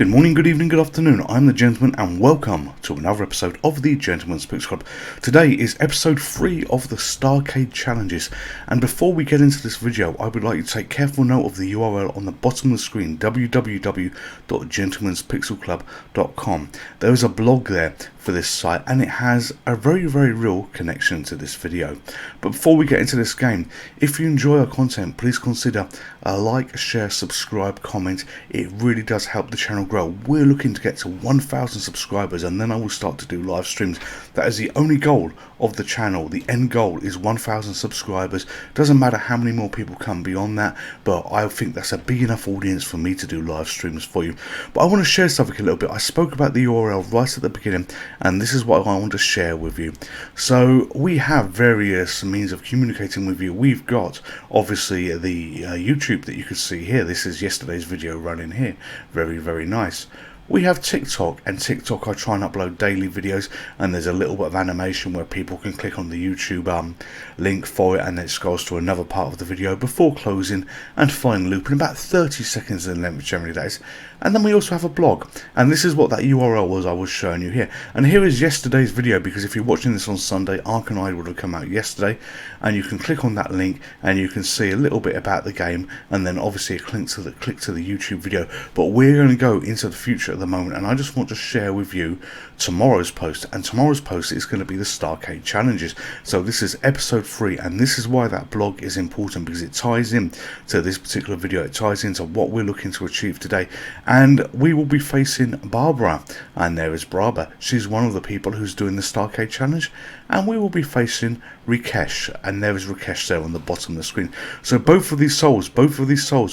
Good morning, good evening, good afternoon. I'm the Gentleman and welcome to another episode of the Gentleman's Picks Club. Today is episode 3 of the Starcade challenges, and before we get into this video I would like you to take careful note of the URL on the bottom of the screen, www.gentlemansPixelclub.com. There is a blog there for this site and it has a very real connection to this video. But before we get into this game, if you enjoy our content, please consider a like, share, subscribe, comment. It really does help the channel grow. We're looking to get to 1,000 subscribers and then I will start to do live streams. That is the only goal of the channel. The end goal is 1,000 subscribers. Doesn't matter how many more people come beyond that, but I think that's a big enough audience for me to do live streams for you. But I want to share something a little bit. I spoke about the URL right at the beginning and this is what I want to share with you. So we have various means of communicating with you. We've got obviously the YouTube that you can see here. This is yesterday's video running here. Very nice. We have TikTok, and TikTok I try and upload daily videos, and there's a little bit of animation where people can click on the YouTube link for it and then it scrolls to another part of the video before closing and fine looping, about 30 seconds in length generally that is. And then we also have a blog, and this is what that URL was I was showing you here. And here is yesterday's video, because if you're watching this on Sunday, Arcanide would have come out yesterday, and you can click on that link and you can see a little bit about the game and then obviously a click to the YouTube video. But we're going to go into the future at the moment, and I just want to share with you tomorrow's post, and tomorrow's post is going to be the Starcade challenges. So this is episode 3, and this is why that blog is important, because it ties in to this particular video. It ties into what we're looking to achieve today, and we will be facing Barbara, and there is Barbara. She's one of the people who's doing the Starcade challenge, and we will be facing Rikesh, and there is Rikesh there on the bottom of the screen. So both of these souls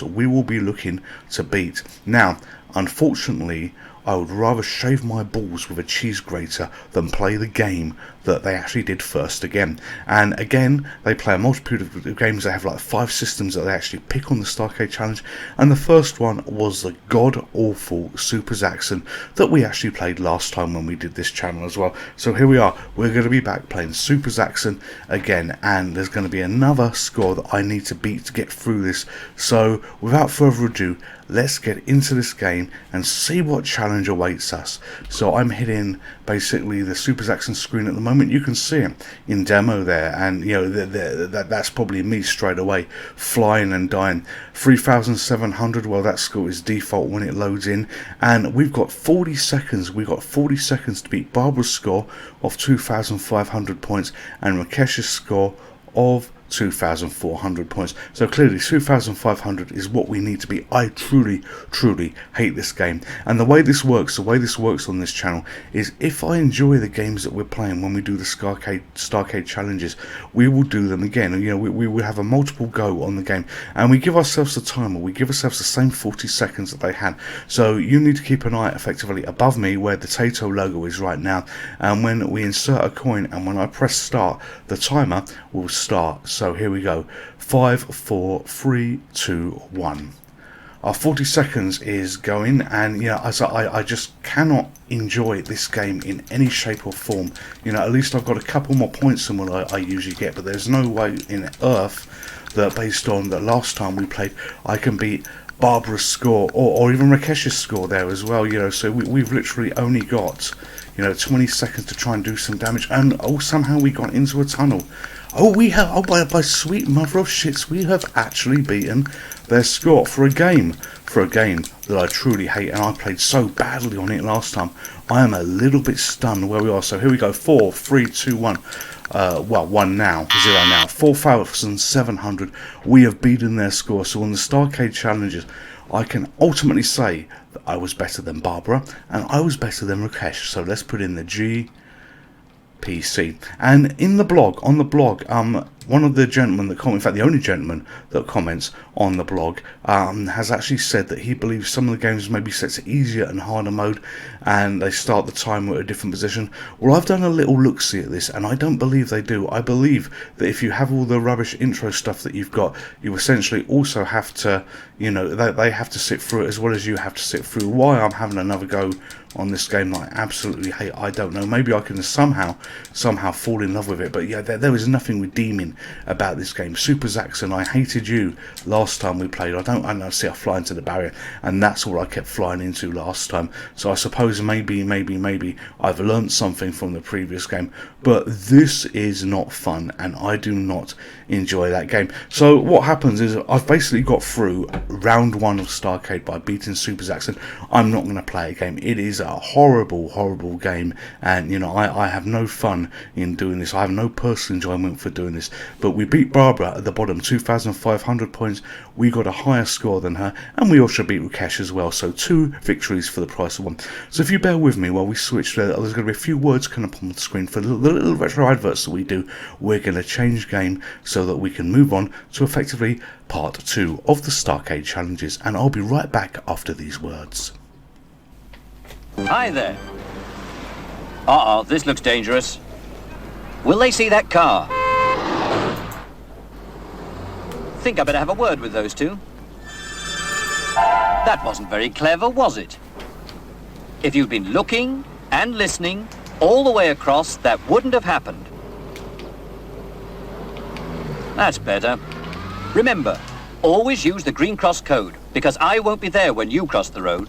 we will be looking to beat. Now unfortunately I would rather shave my balls with a cheese grater than play the game that they actually did first again. And again, they play a multitude of games. They have like 5 systems that they actually pick on the Starcade challenge. And the first one was the god-awful Super Zaxxon that we actually played last time when we did this channel as well. So here we are. We're going to be back playing Super Zaxxon again. And there's going to be another score that I need to beat to get through this. So without further ado, let's get into this game and see what challenge awaits us. So I'm hitting basically the Super Zaxxon screen at the moment. You can see it in demo there, and you know that's probably me straight away, flying and dying. 3,700. Well, that score is default when it loads in, and we've got 40 seconds. We've got 40 seconds to beat Barbara's score of 2,500 points and Rakesh's score of 2,400 points. So clearly 2,500 is what we need to be. I truly hate this game, and the way this works on this channel is if I enjoy the games that we're playing when we do the Starcade challenges, we will do them again. You know, we will have a multiple go on the game, and we give ourselves the timer. We give ourselves the same 40 seconds that they had. So you need to keep an eye effectively above me where the Tato logo is right now, and when we insert a coin and when I press start, the timer will start. So here we go. 5, 4, 3, 2, 1. Our 40 seconds is going, and you know, as I just cannot enjoy this game in any shape or form. You know, at least I've got a couple more points than what I usually get, but there's no way in earth that based on the last time we played I can beat Barbara's score or even Rakesh's score there as well. You know, so we've literally only got, you know, 20 seconds to try and do some damage, and oh, somehow we got into a tunnel. Oh, we have, oh, by sweet mother of shits, we have actually beaten their score for a game that I truly hate, and I played so badly on it last time. I am a little bit stunned where we are. So here we go. 4, 3, 2, 1. Well, 1 now, 0 now. 4,700. We have beaten their score. So on the Starcade challenges, I can ultimately say that I was better than Barbara and I was better than Rakesh. So let's put in the GPC. And in the blog, on the blog, one of the gentlemen that comment, in fact the only gentleman that comments on the blog, has actually said that he believes some of the games may be set to easier and harder mode, and they start the timer at a different position. Well, I've done a little look-see at this, and I don't believe they do. I believe that if you have all the rubbish intro stuff that you've got, you essentially also have to, you know, they have to sit through it as well as you have to sit through. Why I'm having another go on this game that I absolutely hate, I don't know. Maybe I can somehow fall in love with it, but yeah, there is nothing redeeming about this game. Super Zaxxon, I hated you last time we played. I know, see I fly into the barrier, and that's all I kept flying into last time. So I suppose maybe I've learnt something from the previous game, but this is not fun, and I do not enjoy that game. So what happens is I've basically got through round 1 of Starcade by beating Super Zaxxon. I'm not going to play a game. It is a horrible game, and you know, I have no fun in doing this. I have no personal enjoyment for doing this. But we beat Barbara at the bottom, 2,500 points. We got a higher score than her, and we also beat Rakesh as well. So 2 victories for the price of 1. So if you bear with me while we switch, there's going to be a few words coming up on the screen for the little retro adverts that we do. We're going to change game so that we can move on to effectively part 2 of the Starcade challenges, and I'll be right back after these words. Hi there. Uh-oh, this looks dangerous. Will they see that car? Think I better have a word with those two. That wasn't very clever, was it? If you'd been looking and listening all the way across, that wouldn't have happened. That's better. Remember, always use the green cross code, because I won't be there when you cross the road.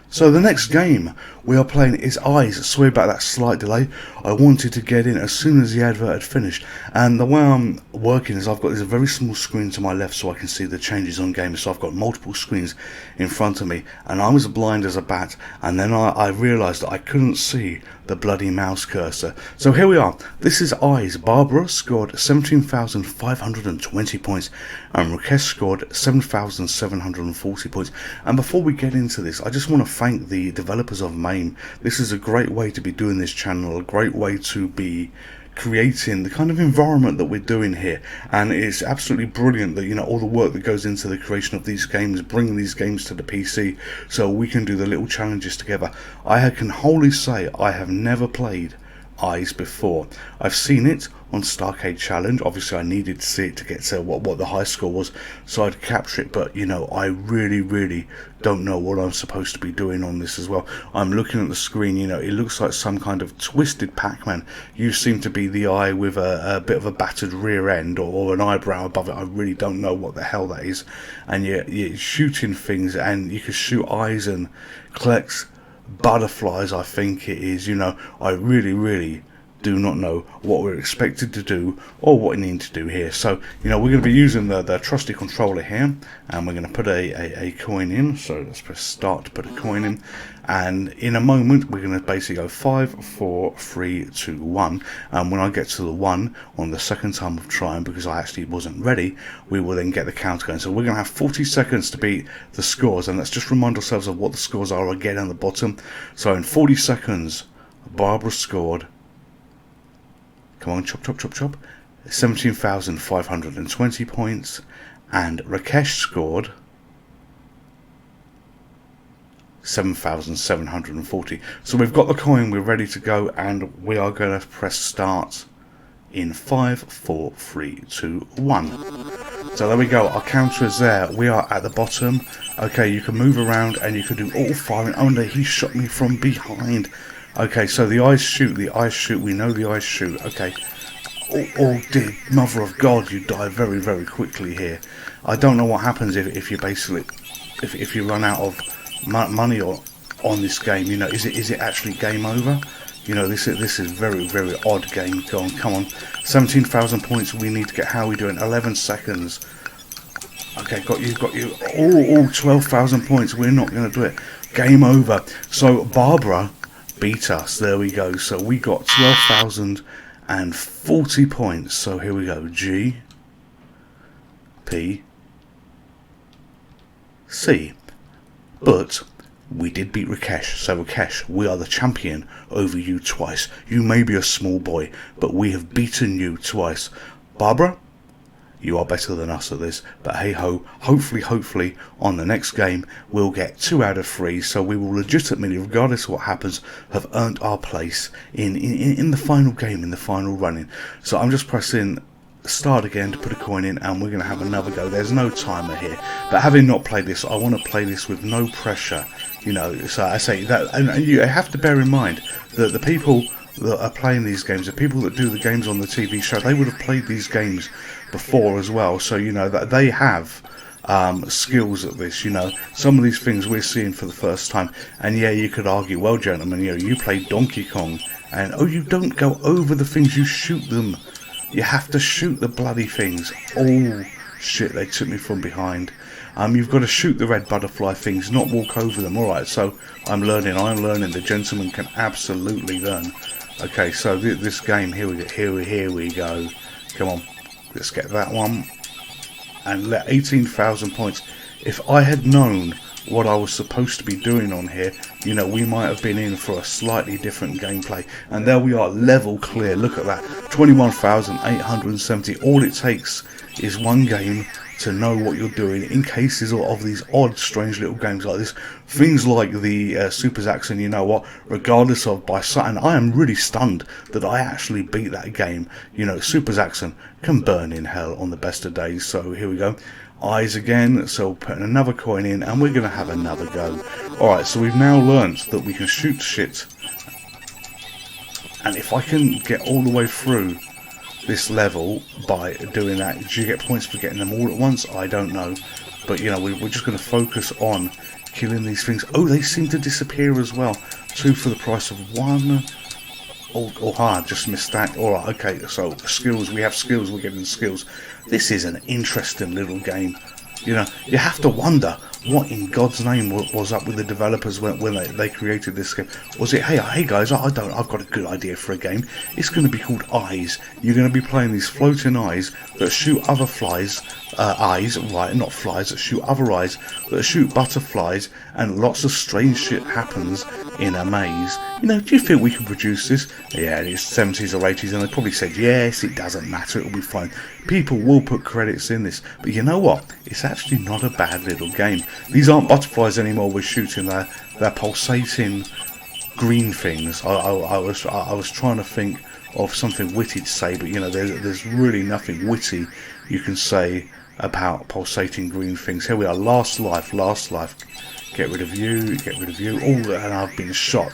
So the next game we are playing is Eyes. Sorry about that slight delay. I wanted to get in as soon as the advert had finished, and the way I'm working is I've got this very small screen to my left so I can see the changes on game. So I've got multiple screens in front of me, and I was blind as a bat, and then I realised that I couldn't see the bloody mouse cursor. So here we are. This is Eyes. Barbara scored 17,520 points, and Rakesh scored 7,740 points. And before we get into this, I just want to thank the developers of Mame. This is a great way to be doing this channel, a great way to be creating the kind of environment that we're doing here, and it's absolutely brilliant that, you know, all the work that goes into the creation of these games, bringing these games to the PC so we can do the little challenges together. I can wholly say I have never played Eyes before. I've seen it on Starcade Challenge. Obviously I needed to see it to get to what the high score was so I'd capture it, but you know, I really don't know what I'm supposed to be doing on this as well. I'm looking at the screen, you know, it looks like some kind of twisted Pac-Man. You seem to be the eye with a bit of a battered rear end or an eyebrow above it. I really don't know what the hell that is. And you're shooting things, and you can shoot eyes and collect butterflies, I think it is. You know, I really do not know what we're expected to do or what we need to do here. So, you know, we're going to be using the trusty controller here, and we're going to put a coin in. So let's press start to put a coin in, and in a moment we're going to basically go 5, 4, 3, 2, 1, and when I get to the 1 on the second time of trying, because I actually wasn't ready, we will then get the count going. So we're going to have 40 seconds to beat the scores, and let's just remind ourselves of what the scores are again on the bottom. So in 40 seconds Barbara scored, come on, chop 17,520 points, and Rakesh scored 7,740. So we've got the coin, we're ready to go, and we are going to press start in 5, 4, 3, 2, 1. So there we go, our counter is there. We are at the bottom. Okay, you can move around and you can do all firing. Oh no, he shot me from behind. Okay, so the eyes shoot, we know the eyes shoot. Okay. Oh dear mother of God, you die very quickly here. I don't know what happens if you basically, if you run out of money on this game. You know, is it actually game over? You know, this is very odd game. Go on, come on. 17,000 points we need to get. How are we doing? 11 seconds. Okay, got you. Oh, 12,000 points. We're not going to do it. Game over. So Barbara beat us. There we go. So we got 12,040 points. So here we go. G, P, C. But we did beat Rakesh. So Rakesh, we are the champion over you twice. You may be a small boy, but we have beaten you twice. Barbara, you are better than us at this. But hey ho, hopefully on the next game we'll get 2 out of 3, so we will legitimately, regardless of what happens, have earned our place in the final game, in the final running. So I'm just pressing start again to put a coin in, and we're going to have another go. There's no timer here, but having not played this, I want to play this with no pressure, you know. So I say that, and you have to bear in mind that the people that are playing these games, the people that do the games on the TV show, they would have played these games before as well, so you know that they have skills at this. You know, some of these things we're seeing for the first time, and yeah, you could argue, well gentlemen, you know, you play Donkey Kong, and oh, you don't go over the things, you shoot them. You have to shoot the bloody things. Oh shit, they took me from behind. You've got to shoot the red butterfly things, not walk over them. Alright, so I'm learning. The gentleman can absolutely learn. Okay, so this game, here we go. Come on, let's get that one. And let 18,000 points. If I had known what I was supposed to be doing on here, you know, we might have been in for a slightly different gameplay. And there we are, level clear. Look at that, 21,870. All it takes is one game to know what you're doing in cases of these odd, strange little games like this. Things like the Super Zaxxon, you know what, regardless of by and I am really stunned that I actually beat that game. You know, Super Zaxxon can burn in hell on the best of days. So here we go. Eyes again, so putting another coin in, and we're going to have another go. Alright, so we've now learned that we can shoot shit, and if I can get all the way through this level by doing that, do you get points for getting them all at once? I don't know, but you know, we're just going to focus on killing these things. Oh, they seem to disappear as well. 2 for the price of 1. Oh, I just missed that. Alright, okay, so skills, we have skills, we're getting skills. This is an interesting little game. You know, you have to wonder what in God's name was up with the developers when they created this game. Was it, hey guys, I've got a good idea for a game. It's going to be called Eyes. You're going to be playing these floating eyes that shoot other flies, eyes, right, not flies, that shoot other eyes, that shoot butterflies, and lots of strange shit happens in a maze. You know, do you think we can produce this? Yeah, it's 70s or 80s, and they probably said, yes, it doesn't matter, it'll be fine. People will put credits in this, but you know what? It's actually not a bad little game. These aren't butterflies anymore. We're shooting they're pulsating green things. I was trying to think of something witty to say, but you know, there's really nothing witty you can say about pulsating green things. Here we are, last life. Get rid of you. Oh, and I've been shot.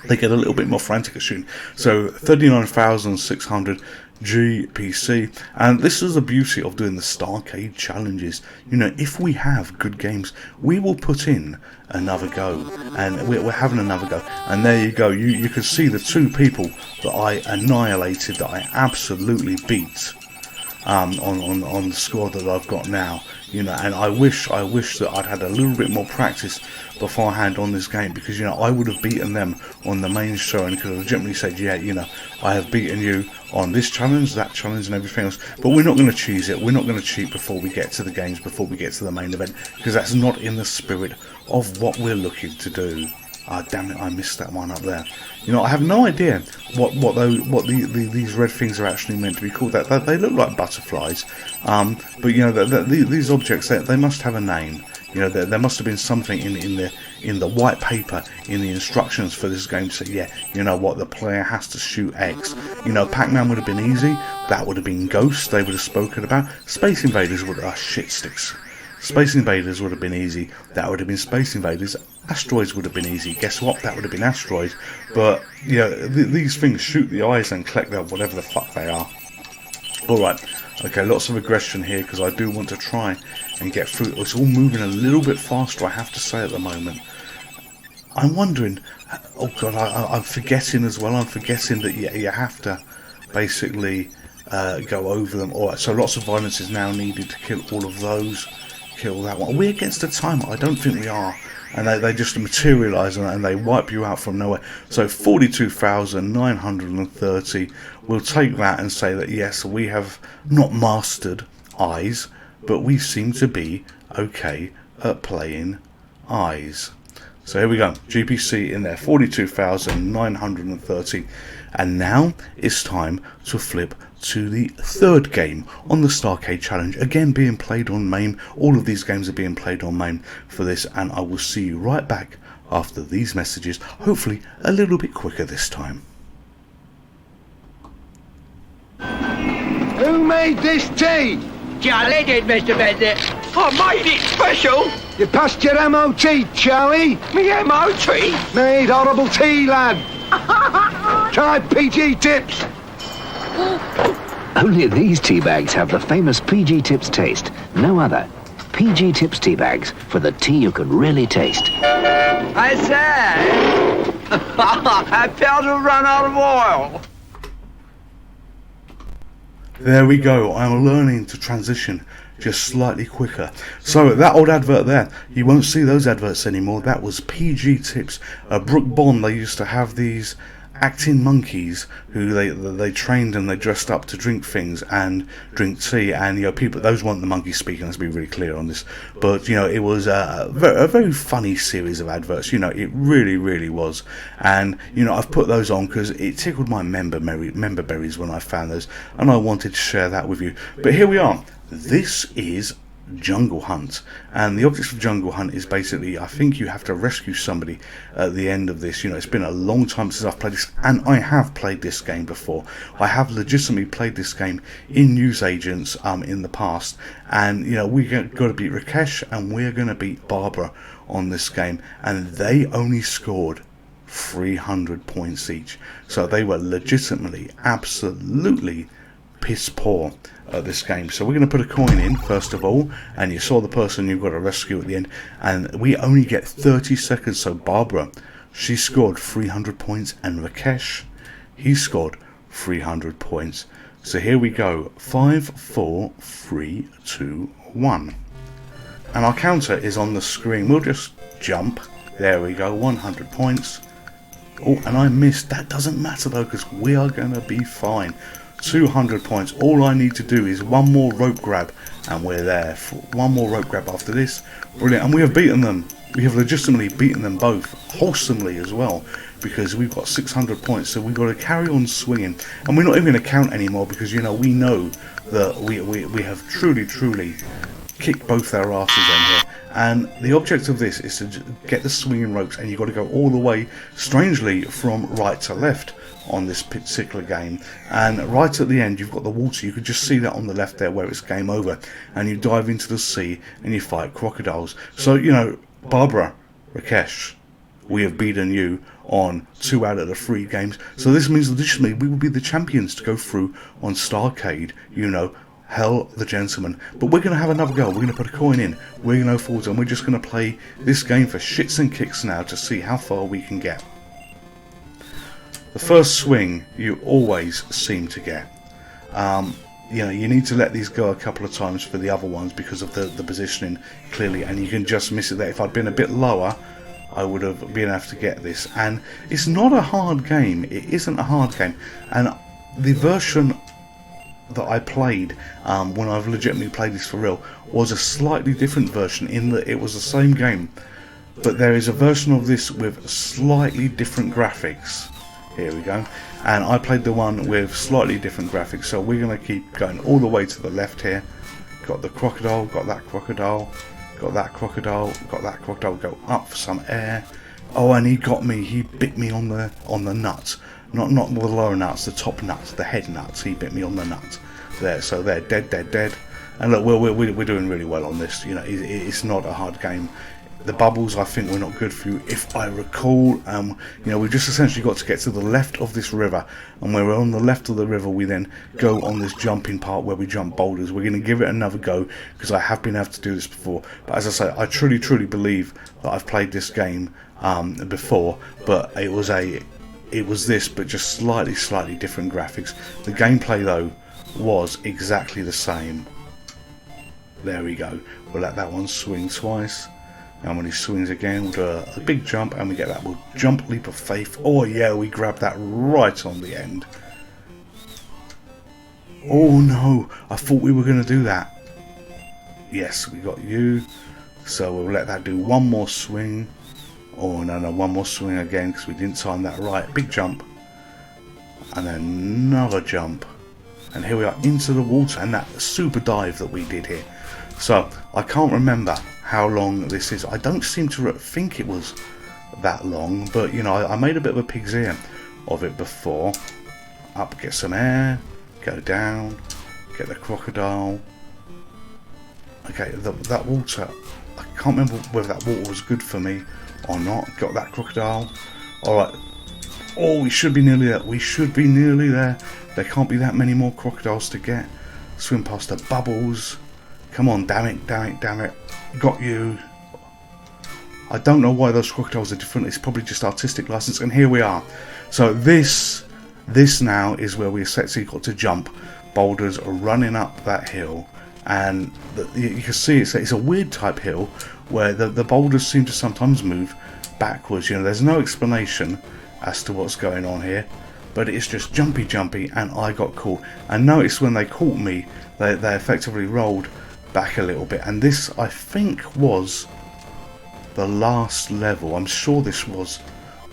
They get a little bit more frantic at shooting. So 39,600 GPC, and this is the beauty of doing the Starcade challenges. You know, if we have good games, we will put in another go, and we're having another go. And there you go. You can see the 2 people that I annihilated, that I absolutely beat on the score that I've got now. You know, and I wish that I'd had a little bit more practice beforehand on this game, because you know, I would have beaten them on the main show and could have legitimately said, yeah, you know, I have beaten you on this challenge, that challenge, and everything else. But we're not going to cheese it. We're not going to cheat before we get to the games, before we get to the main event, because that's not in the spirit of what we're looking to do. Ah, damn it, I missed that one up there. You know, I have no idea what these red things are actually meant to be called. That they look like butterflies, but you know, these objects, they must have a name. You know, there must have been something in the white paper, in the instructions for this game to say, yeah, you know what, the player has to shoot X. You know, Pac-Man would have been easy. That would have been Ghosts. They would have spoken about. Space Invaders would have shit sticks. Space Invaders would have been easy. That would have been Space Invaders. Asteroids would have been easy. Guess what? That would have been Asteroids. But yeah, these things shoot the eyes and collect them, whatever the fuck they are. Alright, okay, lots of aggression here, because I do want to try and get through. It's all moving a little bit faster, I have to say, at the moment. I'm wondering, oh god, I'm forgetting as well. I'm forgetting that you have to basically go over them. Alright, so lots of violence is now needed to kill all of those. Kill that one. Are we against the timer? I don't think we are. And they just materialise and they wipe you out from nowhere. So 42,930. We'll take that and say that yes, we have not mastered Eyes, but we seem to be okay at playing Eyes. So here we go, GPC in there, 42,930. And now it's time to flip to the third game on the Starcade challenge, again being played on Mame. All of these games are being played on Mame for this, and I will see you right back after these messages, hopefully a little bit quicker this time. Who made this tea? Charlie did, Mr. Bennett. I made it special. You passed your MOT, Charlie. Me MOT. Made horrible tea, lad. Try PG Tips. Only these tea bags have the famous PG Tips taste. No other. PG Tips tea bags for the tea you can really taste. I said, I felt to run out of oil. There we go, I'm learning to transition just slightly quicker. So that old advert there, you won't see those adverts anymore. That was PG Tips. Brook Bond, they used to have these acting monkeys who they trained and they dressed up to drink things and drink tea, and you know, people, those weren't the monkeys speaking, let's be really clear on this, but you know, it was a very funny series of adverts, you know, it really was. And you know, I've put those on because it tickled my member berries when I found those, and I wanted to share that with you. But here we are, this is Jungle Hunt, and the object of Jungle Hunt is basically, I think you have to rescue somebody at the end of this. You know, it's been a long time since I've played this, and I have played this game before. I have legitimately played this game in newsagents in the past, and you know, we got to beat Rakesh and we're going to beat Barbara on this game, and they only scored 300 points each, so they were legitimately absolutely piss poor at this game. So we're going to put a coin in first of all, and you saw the person you've got to rescue at the end, and we only get 30 seconds. So Barbara, she scored 300 points, and Rakesh, he scored 300 points. So here we go, 5 4 3 2 1, and our counter is on the screen. We'll just jump. There we go, 100 points. Oh, and I missed. That doesn't matter though, because we are going to be fine. 200 points. All I need to do is one more rope grab and we're there. One more rope grab after this. Brilliant. And we have beaten them. We have legitimately beaten them both, wholesomely as well, because we've got 600 points. So we've got to carry on swinging, and we're not even going to count anymore, because you know, we know that we have truly kicked both our asses in here. And the object of this is to get the swinging ropes, and you've got to go all the way, strangely, from right to left on this particular game. And right at the end you've got the water. You could just see that on the left there where it's game over, and you dive into the sea and you fight crocodiles. So you know, Barbara, Rakesh, we have beaten you on 2 out of the 3 games, so this means additionally we will be the champions to go through on Starcade, you know. Hell the gentleman. But we're going to have another go. We're going to put a coin in, we're going to go forwards, and we're just going to play this game for shits and kicks now to see how far we can get. The first swing you always seem to get. You know, you need to let these go a couple of times for the other ones because of the positioning, clearly, and you can just miss it there. If I'd been a bit lower, I would have been able to get this. And it's not a hard game. It isn't a hard game. And the version that I played when I've legitimately played this for real was a slightly different version, in that it was the same game, but there is a version of this with slightly different graphics. Here we go, and I played the one with slightly different graphics, so we're going to keep going all the way to the left here. Got the crocodile, got that crocodile, got that crocodile, got that crocodile, go up for some air. Oh, and he got me, he bit me on the nuts. Not the lower nuts, the top nuts, the head nuts. He bit me on the nuts. There, so they're dead. And look, we're doing really well on this. You know, it's not a hard game. The bubbles, I think, were not good for you, if I recall. You know, we've just essentially got to get to the left of this river, and when we're on the left of the river, we then go on this jumping part where we jump boulders. We're going to give it another go, because I have been able to do this before. But as I say, I truly believe that I've played this game before, but it was this, but just slightly different graphics. The gameplay though was exactly the same. There we go. We'll let that one swing twice, and when he swings again, we'll do a big jump, and we get that. We'll jump leap of faith. Oh yeah, we grab that right on the end. Oh no, I thought we were going to do that. Yes, we got you. So we'll let that do one more swing. Oh no, one more swing again because we didn't time that right. Big jump. And then another jump. And here we are into the water, and that super dive that we did here. So I can't remember how long this is. I don't seem to think it was that long, but you know, I made a bit of a pig's ear of it before. Up, get some air, go down, get the crocodile. Okay, that water, I can't remember whether that water was good for me or not. Got that crocodile. Alright. Oh, we should be nearly there. We should be nearly there. There can't be that many more crocodiles to get. Swim past the bubbles. Come on, damn it, damn it, damn it. Got you. I don't know why those crocodiles are different. It's probably just artistic license. And here we are. So this now is where we essentially got to jump boulders running up that hill. And you can see it's a weird type hill where the boulders seem to sometimes move backwards. You know, there's no explanation as to what's going on here, but it's just jumpy, and I got caught. And notice when they caught me, they effectively rolled back a little bit. And this, I think, was the last level. I'm sure this was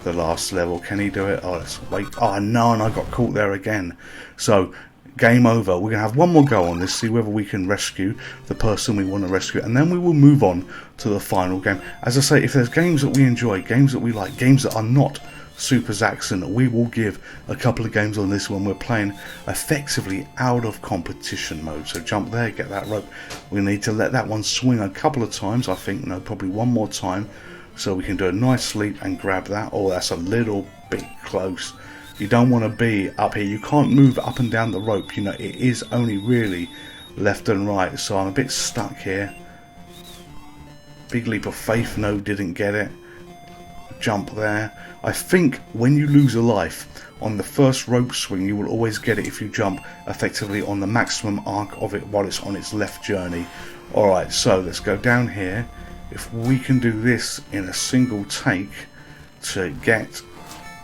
the last level. Can he do it? Oh, let's wait. Oh no, and I got caught there again. So game over. We're gonna have one more go on this, see whether we can rescue the person we want to rescue, and then we will move on to the final game. As I say, if there's games that we enjoy, games that we like, games that are not Super Zaxxon, we will give a couple of games on this when we're playing effectively out of competition mode. So jump there, get that rope. We need to let that one swing a couple of times, I think. No, probably one more time, so we can do a nice leap and grab that. Oh, that's a little bit close. You don't want to be up here. You can't move up and down the rope. You know, it is only really left and right. So I'm a bit stuck here. Big leap of faith. No, didn't get it. Jump there. I think when you lose a life on the first rope swing, you will always get it if you jump effectively on the maximum arc of it while it's on its left journey. Alright, so let's go down here. If we can do this in a single take to get,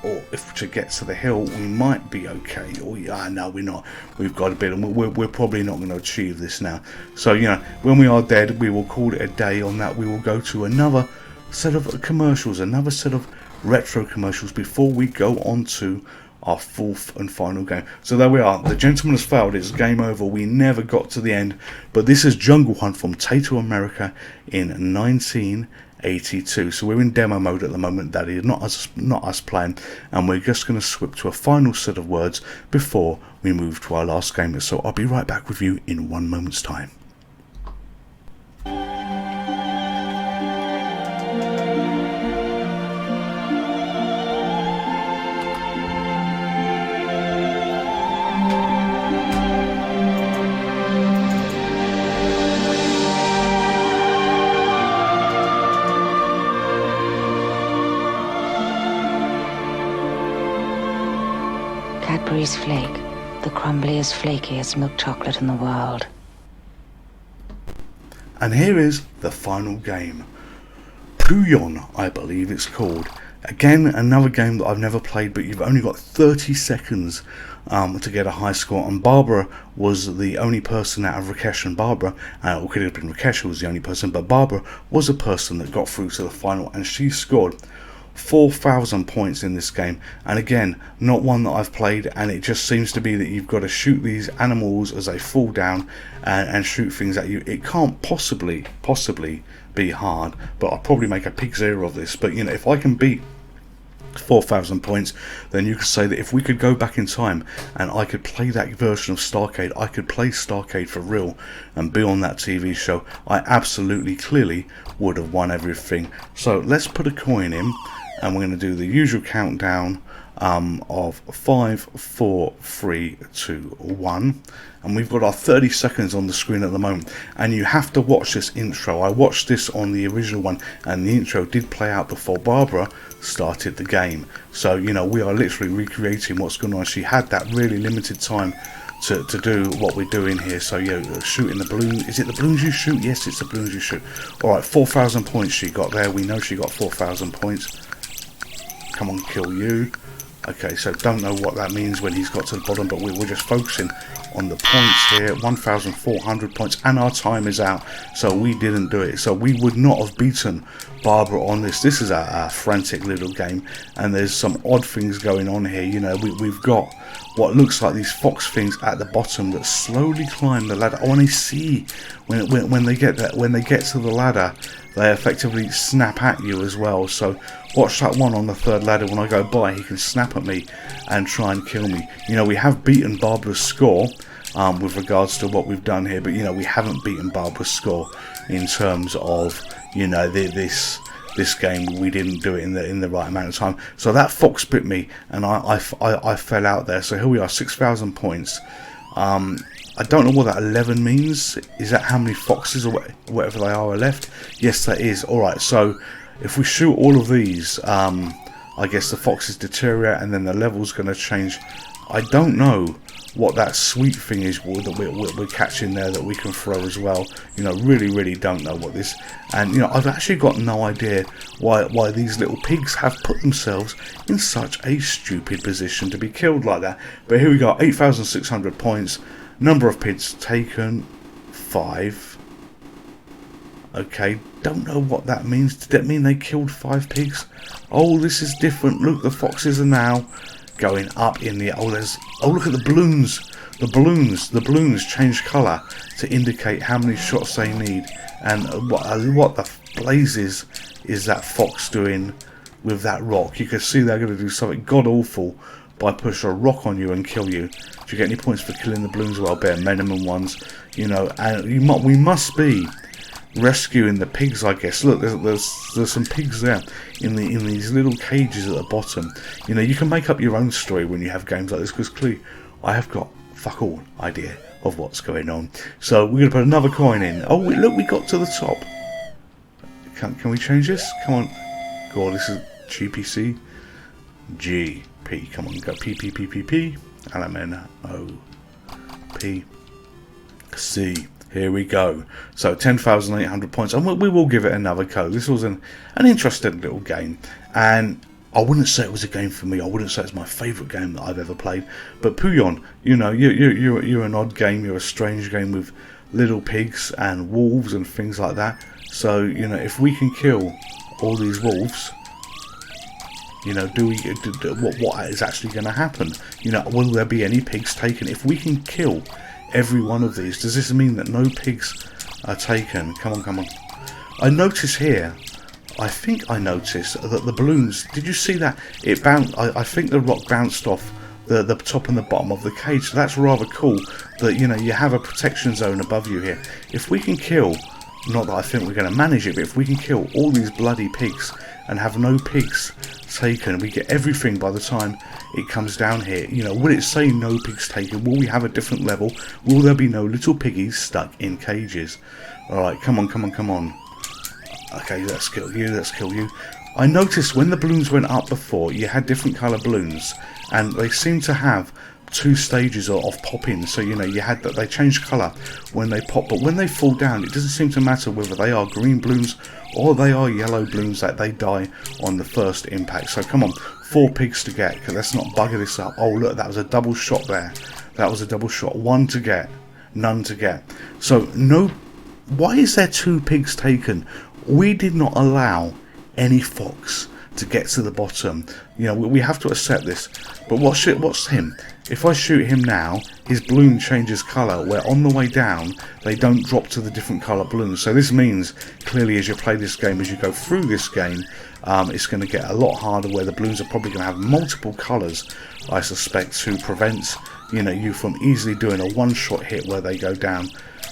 or if to get to the hill, we might be okay. Oh yeah, no, we're not. We've got a bit, and we're probably not going to achieve this now. So, you know, when we are dead, we will call it a day on that. We will go to another set of commercials, another set of retro commercials before we go on to our fourth and final game. So there we are. The gentleman has failed. It's game over. We never got to the end. But this is Jungle Hunt from Taito America in 1982. So we're in demo mode at the moment. That is not us playing, and we're just going to swip to a final set of words before we move to our last game. So I'll be right back with you in 1 moment's time. Cadbury's Flake, the crumbliest, flakiest milk chocolate in the world. And here is the final game. Puyon, I believe it's called. Again, another game that I've never played, but you've only got 30 seconds to get a high score. And Barbara was the only person out of Rakesh and Barbara, or could have been Rakesh who was the only person, but Barbara was a person that got through to the final, and she scored 4,000 points in this game. And again, not one that I've played, and it just seems to be that you've got to shoot these animals as they fall down and shoot things at you. It can't possibly be hard, but I'll probably make a pig's ear of this. But you know, if I can beat 4,000 points, then you could say that if we could go back in time and I could play that version of Starcade, I could play Starcade for real and be on that TV show, I absolutely clearly would have won everything. So let's put a coin in, and we're going to do the usual countdown of 5, 4, 3, 2, 1, and we've got our 30 seconds on the screen at the moment. And you have to watch this intro. I watched this on the original one, and the intro did play out before Barbara started the game. So you know, we are literally recreating what's going on. She had that really limited time to do what we're doing here. So yeah, shooting the balloon. Is it the balloons you shoot? Yes, it's the balloons you shoot. Alright, 4,000 points she got there. We know she got 4,000 points. Come on, kill you. Okay, so don't know what that means when he's got to the bottom, but we're just focusing on the points here, 1,400 points, and our time is out, so we didn't do it. So we would not have beaten Barbara on this. This is a frantic little game, and there's some odd things going on here. You know, we've got what looks like these fox things at the bottom that slowly climb the ladder. Oh, and they see when they get that, when they get to the ladder, they effectively snap at you as well. So watch that one on the third ladder. When I go by, he can snap at me and try and kill me. You know, we have beaten Barbara's score with regards to what we've done here, but you know, we haven't beaten Barbara's score in terms of, you know, this game. We didn't do it in the right amount of time. So that fox bit me, and I fell out there. So here we are, 6,000 points. I don't know what that 11 means. Is that how many foxes or whatever they are left? Yes, that is. Alright, so if we shoot all of these, I guess the foxes deteriorate and then the level's going to change. I don't know what that sweet thing is that we're catching there that we can throw as well. You know, really don't know what this. And you know, I've actually got no idea why these little pigs have put themselves in such a stupid position to be killed like that. But here we go, 8,600 points. Number of pigs taken, 5. Okay, don't know what that means. Did that mean they killed 5 pigs? Oh, this is different. Look, the foxes are now going up in the... Oh, look at the balloons. The balloons change colour to indicate how many shots they need. And what the blazes is that fox doing with that rock? You can see they're going to do something god-awful by push a rock on you and kill you. Do you get any points for killing the balloons? Well, bare minimum ones, you know. And we must be rescuing the pigs, I guess. Look, there's some pigs there in these little cages at the bottom. You know, you can make up your own story when you have games like this, because clearly I have got fuck all idea of what's going on. So we're gonna put another coin in. Oh, look, we got to the top. Can we change this? Come on. Go on, this is GPC. G. P. Come on, go P. LMNO. P. C. Here we go. So 10,800 points, and we will give it another go. This was an interesting little game, and I wouldn't say it was a game for me. I wouldn't say it's my favourite game that I've ever played. But Puyon, you know, you're an odd game. You're a strange game with little pigs and wolves and things like that. So you know, if we can kill all these wolves, you know, what is actually going to happen? You know, will there be any pigs taken? If we can kill every one of these, does this mean that no pigs are taken? Come on. I notice here, I think I noticed that the balloons, did you see that? It bounced, I think the rock bounced off the top and the bottom of the cage. So that's rather cool that, you know, you have a protection zone above you here. If we can kill, not that I think we're going to manage it, but if we can kill all these bloody pigs and have no pigs taken, we get everything by the time it comes down here. You know, will it say no pigs taken? Will we have a different level? Will there be no little piggies stuck in cages? Alright, come on. Okay, let's kill you. I noticed when the balloons went up before, you had different colour balloons, and they seem to have 2 stages of popping. So you know, you had that they change colour when they pop, but when they fall down, it doesn't seem to matter whether they are green balloons or they are yellow balloons, that they die on the first impact. So come on, 4 pigs to get. Let's not bugger this up. Oh look, that was a double shot there. That was a double shot. 1 to get, none to get. So no. Why is there 2 pigs taken? We did not allow any fox to get to the bottom. You know, we have to accept this. But what's him? If I shoot him now, his balloon changes colour, where on the way down, they don't drop to the different colour balloons. So this means, clearly, as you play this game, as you go through this game, it's going to get a lot harder, where the balloons are probably going to have multiple colours, I suspect, to prevent, you know, you from easily doing a one-shot hit where they go down.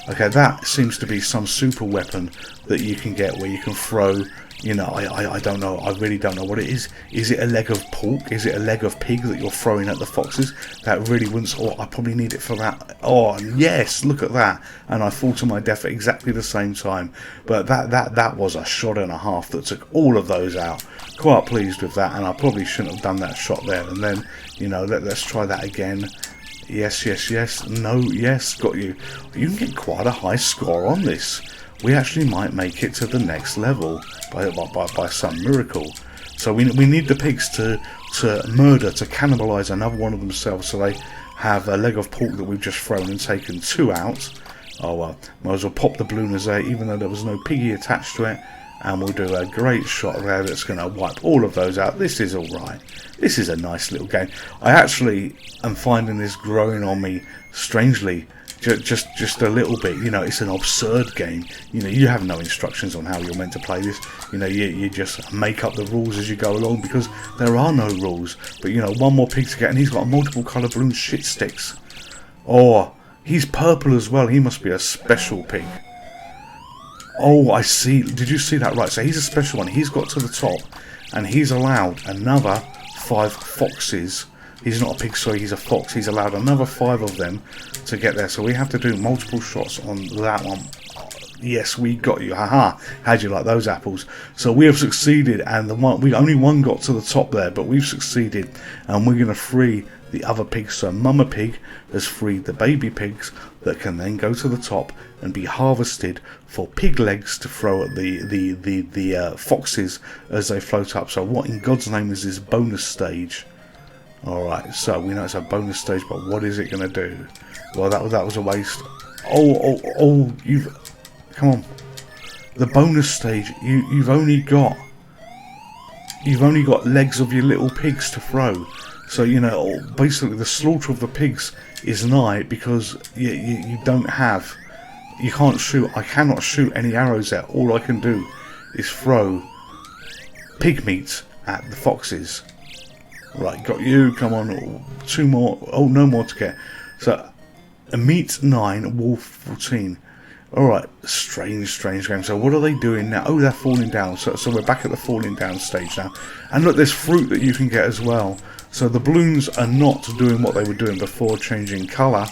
Okay, that seems to be some super weapon that you can get, where you can throw, you know, I don't know, I really don't know what it is. Is it a leg of pork? Is it a leg of pig that you're throwing at the foxes? That really wouldn't, oh, I probably need it for that. Oh, yes, look at that. And I fall to my death at exactly the same time. But that was a shot and a half that took all of those out. Quite pleased with that, and I probably shouldn't have done that shot there. And then, you know, let's try that again. Yes, no, yes, got you. You can get quite a high score on this. We actually might make it to the next level by some miracle. So we need the pigs to murder, to cannibalise another one of themselves, so they have a leg of pork that we've just thrown and taken 2 out. Oh well, might as well pop the ballooners there, even though there was no piggy attached to it. And we'll do a great shot there that's going to wipe all of those out. This is alright. This is a nice little game. I actually am finding this growing on me strangely. Just a little bit, you know. It's an absurd game. You know, you have no instructions on how you're meant to play this. You know, you just make up the rules as you go along, because there are no rules. But you know, one more pig to get, and he's got multiple colour balloon shit sticks. Oh, he's purple as well. He must be a special pig. Oh, I see. Did you see that? Right, so he's a special one. He's got to the top, and he's allowed another 5 foxes. He's not a pig, sorry, he's a fox. He's allowed another 5 of them to get there. So we have to do multiple shots on that one. Yes, we got you. Haha. How'd you like those apples? So we have succeeded, and only one got to the top there, but we've succeeded, and we're going to free the other pigs. So Mama Pig has freed the baby pigs that can then go to the top and be harvested for pig legs to throw at the foxes as they float up. So what in God's name is this bonus stage? Alright, so we know it's a bonus stage, but what is it going to do? Well, that was a waste. Oh, come on. The bonus stage, you've only got legs of your little pigs to throw. So, you know, basically the slaughter of the pigs is nigh, because you can't shoot. I cannot shoot any arrows there. All I can do is throw pig meat at the foxes. Right, got you. Come on, 2 more. Oh, no more to get. So, meat 9, wolf 14. Alright, strange game. So what are they doing now? Oh, they're falling down. So we're back at the falling down stage now. And look, there's fruit that you can get as well. So the balloons are not doing what they were doing before changing colour.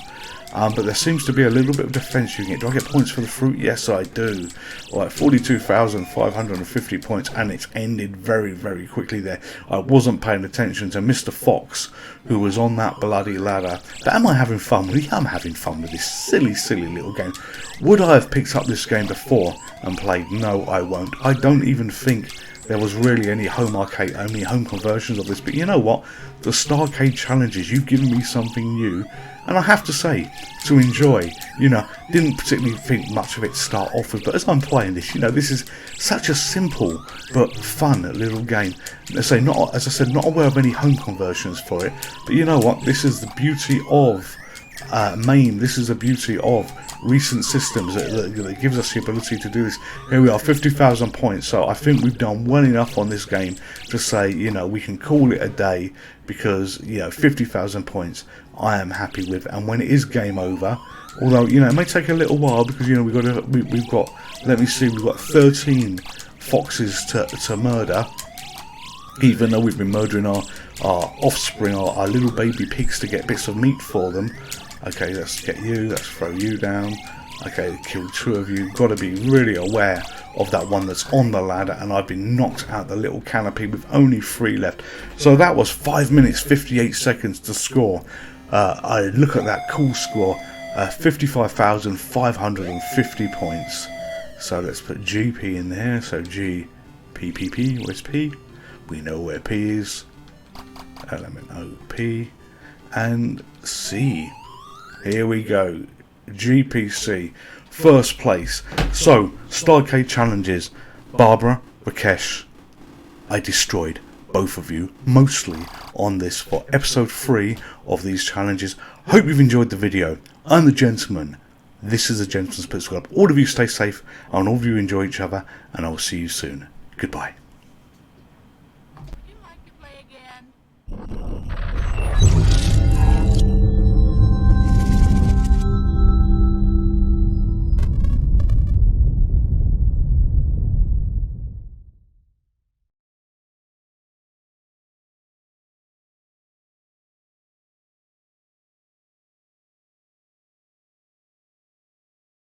But there seems to be a little bit of defence you can get. Do I get points for the fruit? Yes, I do. Alright, 42,550 points, and it's ended very, very quickly there. I wasn't paying attention to Mr. Fox, who was on that bloody ladder. But am I having fun with it? I'm having fun with this silly little game. Would I have picked up this game before and played? No, I won't. I don't even think there was really any home conversions of this. But you know what? The Starcade challenges, you've given me something new. And I have to say, to enjoy, you know, didn't particularly think much of it to start off with, but as I'm playing this, you know, this is such a simple but fun little game. As I said, not aware of any home conversions for it, but you know what, this is the beauty of Mame. This is the beauty of recent systems that gives us the ability to do this. Here we are, 50,000 points, so I think we've done well enough on this game to say, you know, we can call it a day, because, you know, 50,000 points I am happy with. And when it is game over, although, you know, it may take a little while, because, you know, we've got let me see, we've got 13 foxes to murder, even though we've been murdering our offspring, our little baby pigs, to get bits of meat for them. Okay, let's get you, let's throw you down. Okay, kill 2 of you. Got to be really aware of that one that's on the ladder, and I've been knocked out the little canopy with only 3 left. So that was 5 minutes 58 seconds to score. I look at that cool score, 55,550 points. So let's put GP in there. So G, P, P, P. Where's P? We know where P is. Element O, P, and C. Here we go. GPC, first place. So, Starcade challenges. Barbara, Rakesh, I destroyed both of you, mostly on this for episode 3 of these challenges. Hope you've enjoyed the video. I'm the Gentleman. This is the Gentleman's Pits Club. All of you stay safe, and all of you enjoy each other, and I will see you soon. Goodbye. Would you like to play again?